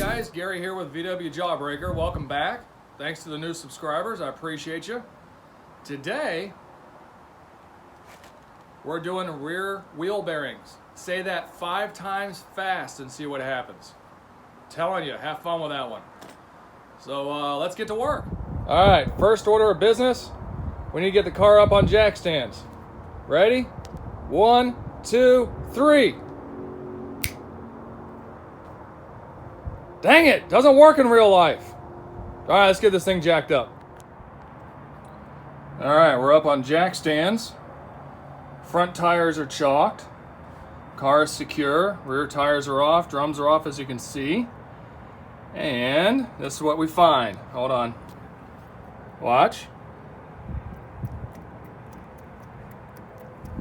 guys, Gary here with VW Jawbreaker. Welcome back. Thanks to the new subscribers, I appreciate you. Today, we're doing rear wheel bearings. Say that 5 times fast and see what happens. Telling you, have fun with that one. So let's get to work. All right, first order of business, we need to get the car up on jack stands. Ready? 1, 2, 3. Dang it, doesn't work in real life. All right, let's get this thing jacked up. All right, we're up on jack stands. Front tires are chalked. Car is secure. Rear tires are off. Drums are off, as you can see. And this is what we find. Hold on. Watch.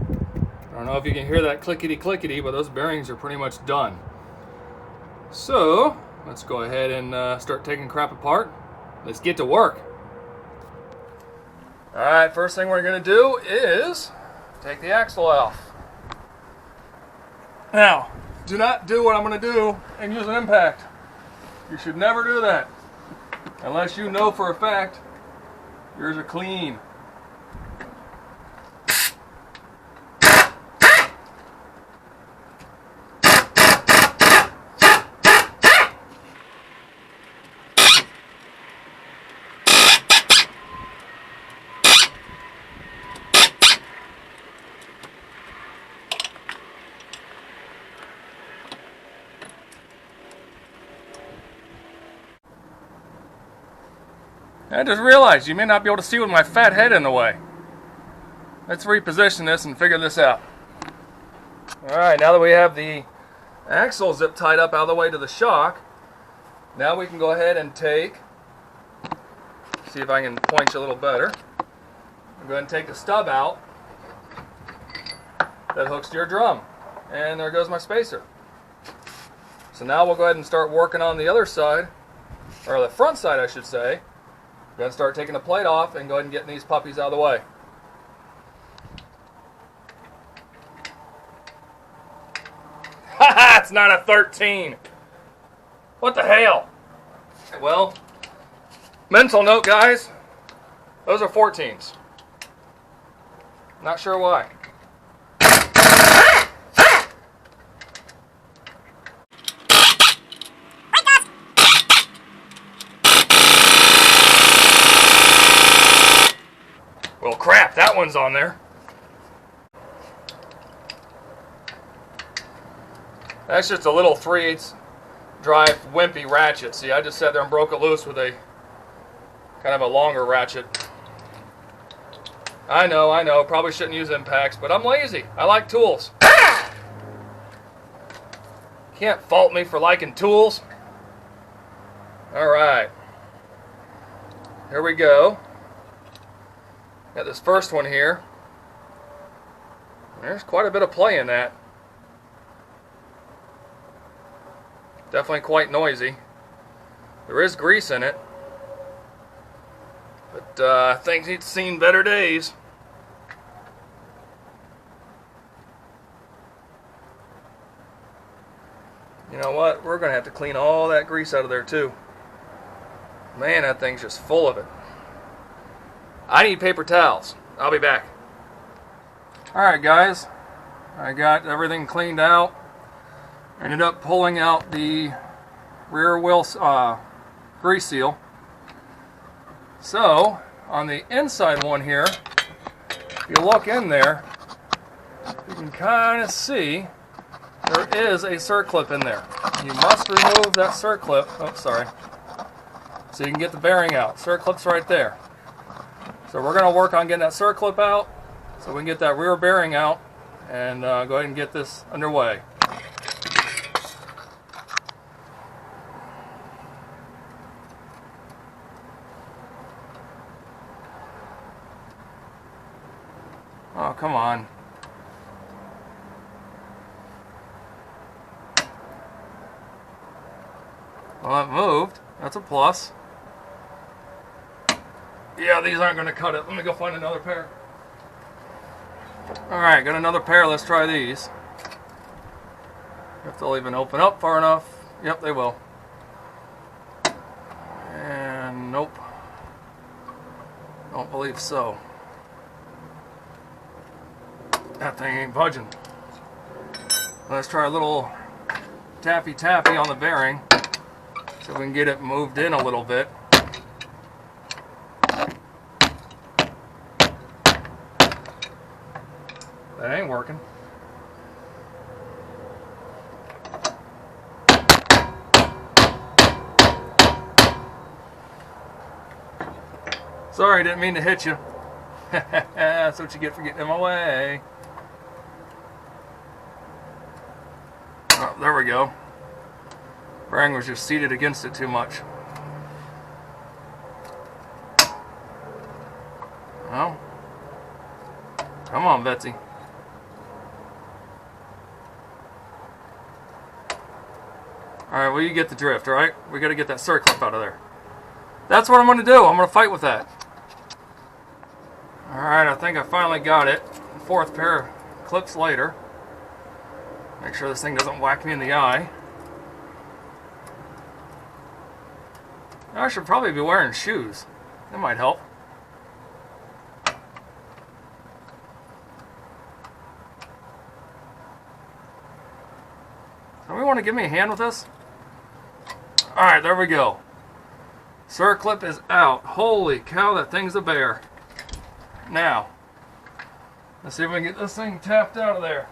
I don't know if you can hear that clickety-clickety, but those bearings are pretty much done. So, let's go ahead and start taking crap apart. Let's get to work. Alright, first thing we're going to do is take the axle off. Now, do not do what I'm going to do and use an impact. You should never do that. Unless you know for a fact yours are clean. I just realized you may not be able to see with my fat head in the way. Let's reposition this and figure this out. Alright, now that we have the axle zip tied up out of the way to the shock, now we can go ahead and take, see if I can point you a little better. Go ahead and take the stub out that hooks to your drum. And there goes my spacer. So now we'll go ahead and start working on the other side, or the front side I should say. We're going to start taking the plate off and go ahead and getting these puppies out of the way. Haha, it's not a 13. What the hell? Well, mental note, guys. Those are 14s. Not sure why. Well, crap, that one's on there. That's just a little 3/8 drive wimpy ratchet. See, I just sat there and broke it loose with a kind of a longer ratchet. I know, probably shouldn't use impacts, but I'm lazy. I like tools. Can't fault me for liking tools. Alright. Here we go. Got this first one here. There's quite a bit of play in that. Definitely quite noisy. There is grease in it. But things need seen better days. You know what? We're going to have to clean all that grease out of there too. Man, that thing's just full of it. I need paper towels. I'll be back. Alright guys, I got everything cleaned out. Ended up pulling out the rear wheel grease seal. So, on the inside one here, if you look in there, you can kind of see there is a circlip in there. You must remove that circlip. Oh, sorry. So you can get the bearing out. Circlip's right there. So we're going to work on getting that circlip out so we can get that rear bearing out and go ahead and get this underway. Oh, come on. Well, it moved. That's a plus. Yeah, these aren't going to cut it. Let me go find another pair. Alright, got another pair. Let's try these. If they'll even open up far enough. Yep, they will. Nope. Don't believe so. That thing ain't budging. Let's try a little tappy on the bearing so we can get it moved in a little bit. That ain't working. Sorry, didn't mean to hit you. That's what you get for getting in my way. Oh, there we go. Bearing was just seated against it too much. Well, come on, Betsy. Alright, well, you get the drift, alright? We gotta get that circlip out of there. That's what I'm gonna do. I'm gonna fight with that. Alright, I think I finally got it. Fourth pair of clips later. Make sure this thing doesn't whack me in the eye. I should probably be wearing shoes. That might help. Somebody want to give me a hand with this? Alright, there we go. Circlip is out. Holy cow, that thing's a bear. Now, let's see if we can get this thing tapped out of there.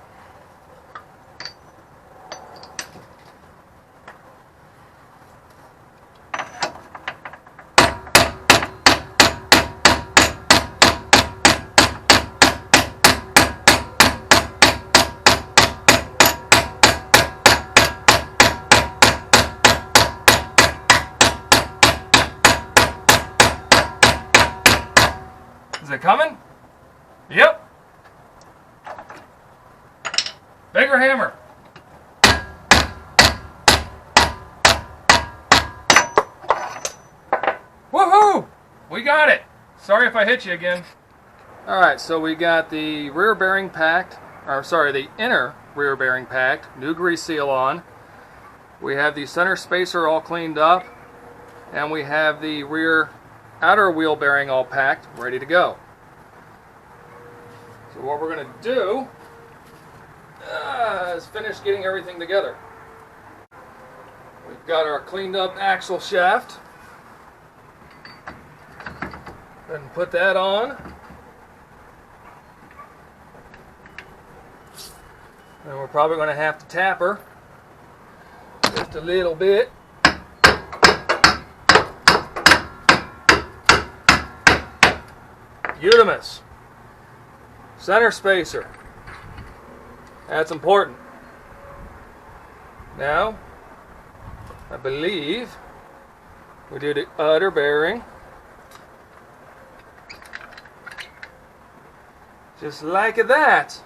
Is it coming? Yep. Bigger hammer. Woohoo! We got it. Sorry if I hit you again. Alright, so we got the rear bearing packed, or sorry, the inner rear bearing packed, new grease seal on. We have the center spacer all cleaned up, and we have the rear outer wheel bearing all packed, ready to go. So what we're going to do is finish getting everything together. We've got our cleaned up axle shaft. Go ahead and put that on. And we're probably going to have to tap her just a little bit. Utimus. Center spacer. That's important. Now, I believe we do the outer bearing. Just like that.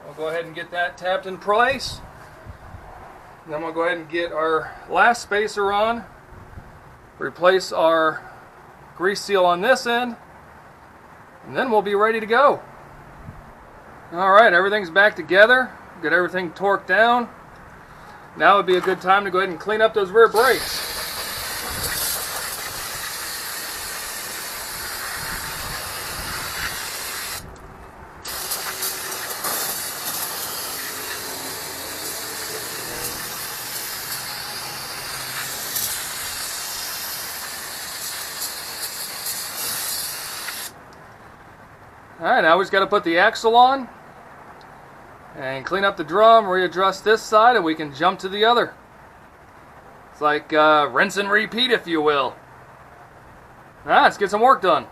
I'll go ahead and get that tapped in place. Then we'll go ahead and get our last spacer on. Replace our grease seal on this end. And then we'll be ready to go. Alright, everything's back together. Get everything torqued down. Now would be a good time to go ahead and clean up those rear brakes. Alright, now we just got to put the axle on and clean up the drum, readjust this side, and we can jump to the other. It's like rinse and repeat, if you will. Alright, let's get some work done.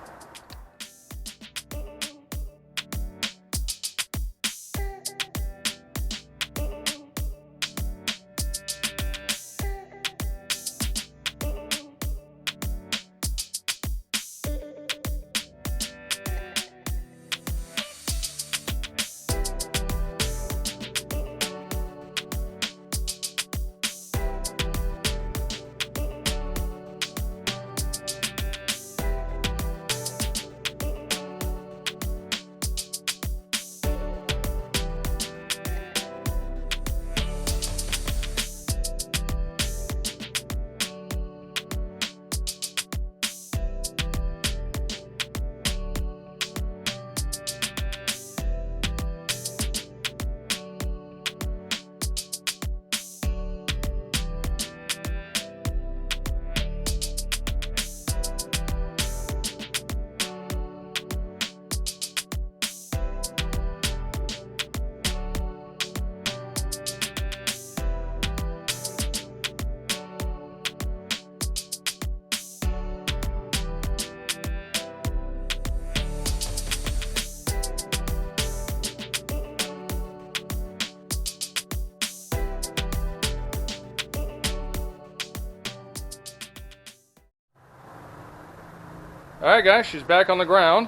Alright guys, she's back on the ground.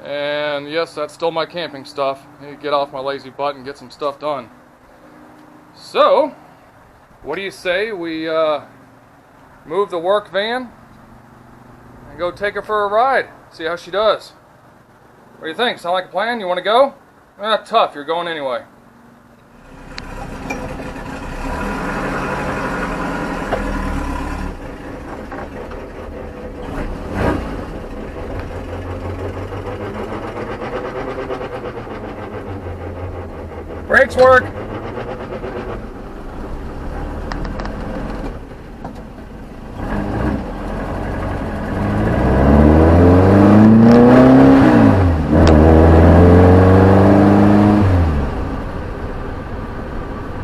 And yes, that's still my camping stuff. I need to get off my lazy butt and get some stuff done. So, what do you say we move the work van and go take her for a ride? See how she does. What do you think? Sound like a plan? You want to go? Tough, you're going anyway. Brakes work.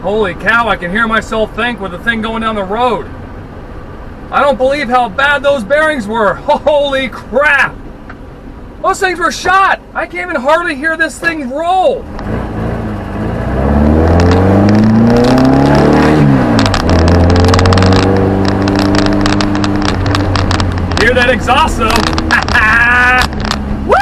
Holy cow, I can hear myself think with the thing going down the road. I don't believe how bad those bearings were. Holy crap! Those things were shot. I can't even hardly hear this thing roll. Hear that exhaust though? Woo!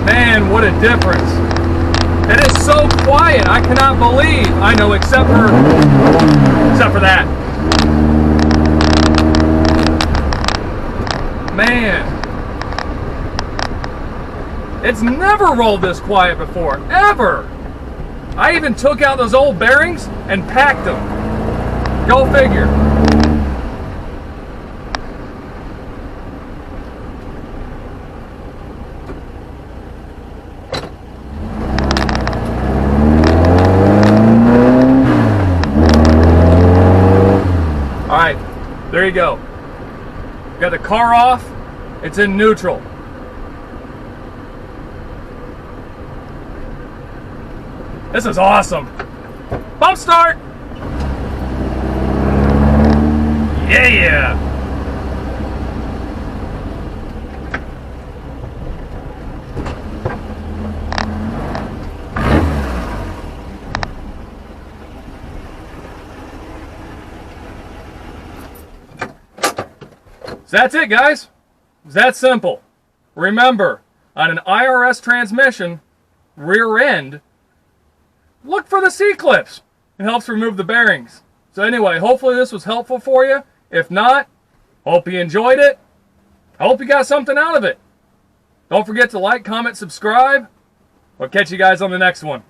Man, what a difference. It is so quiet, I cannot believe. I know, except for that. Man. It's never rolled this quiet before, ever. I even took out those old bearings and packed them. Go figure. All right, there you go. Got the car off, it's in neutral. This is awesome. Bump start. Yeah. So that's it, guys. It's that simple. Remember, on an IRS transmission, rear end, look for the C-clips. It helps remove the bearings. So anyway, hopefully this was helpful for you. If not, hope you enjoyed it. I hope you got something out of it. Don't forget to like, comment, subscribe. I'll catch you guys on the next one.